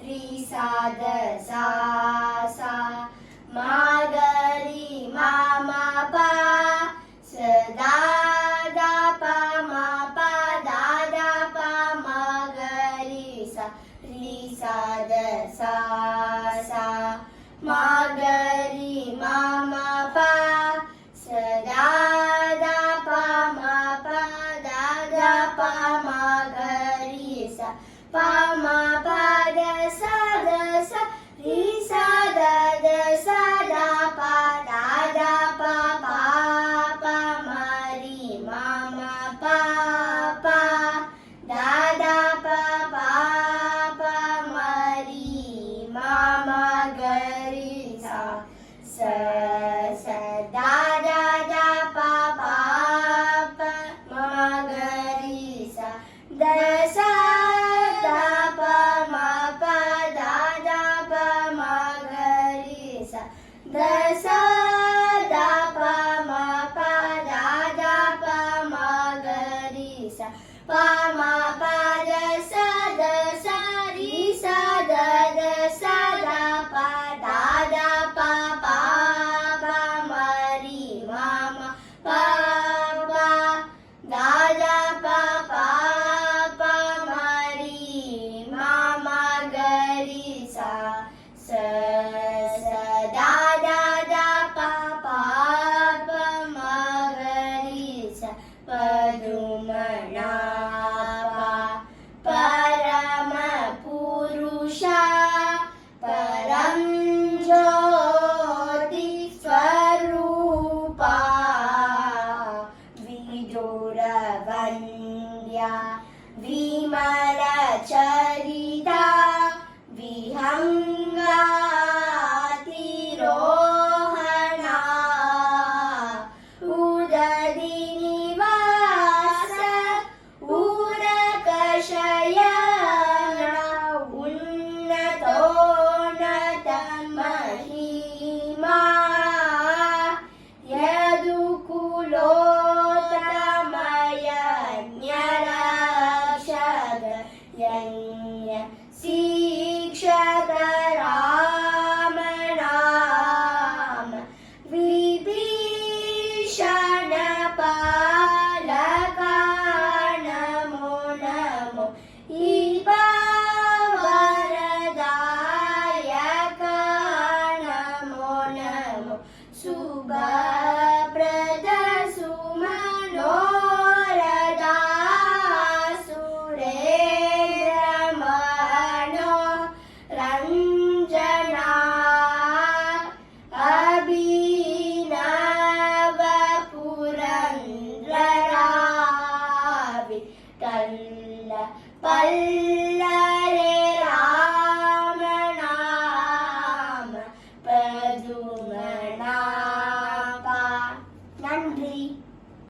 ரி சா த சா சா மா க ரி மா மா பா ச தா தா பா மா பா தா தா பா மா க ரி சா த சா சா மா க ரி மா மா பா ச தா தா பா மா பா தா தா பா மா க ரி சா பா மா பா த சா ரி சா த சா தா பா தா தா பா பா பா மா ரி மா மா பா பா தா தா பா பா பா மா ரி மா மா க ரி சா ச தா தா தா பா பா பா மா க ரி சா த சா தா பா மா பா தா தா பா மா க ரி சா த சா தா பா மா பா தா தா பா மா க ரி சா பா மா பா த சா ரி சா த சா தா பா தா தா பா பா பா மா ரி மா மா பா பா தா தா பா பா பா மா ரி மா மா க ரி சா ச தா தா தா பா பா பா மா க ரி சா பதுமநாபா பரம புருஷா பரம் ஜோதி ஸ்வரூபா விதுர வந்த்யா விமல சரிதா விஹங்காதிரோஹணா உததி நிவாச ஊரக ಶಯನ ಉನ್ನತೋನ್ನತ ಮಹಿಮಾ ಯದುಕುಲೋತ್ತಮಯ ಜ್ಞರಕ್ಷಕ ಯಜ್ಞ ಶಿಕ್ಷಕ ರಾಮನಾಮ ವಿಭೀಷಣ ಪಾಲಕ ನಮೋ ನಮೋ ವರದಾಯಕ ನಮೋ ನಮೋ ಶುಭಪ್ರದ ಸುಮನೋರದ ಸುರೇಂದ್ರ ಮನೋ ರಂಜನಾ ಅಭಿನವ ಪುರಂದರ ವಿಠಲ ಪಲ್ಲರೆ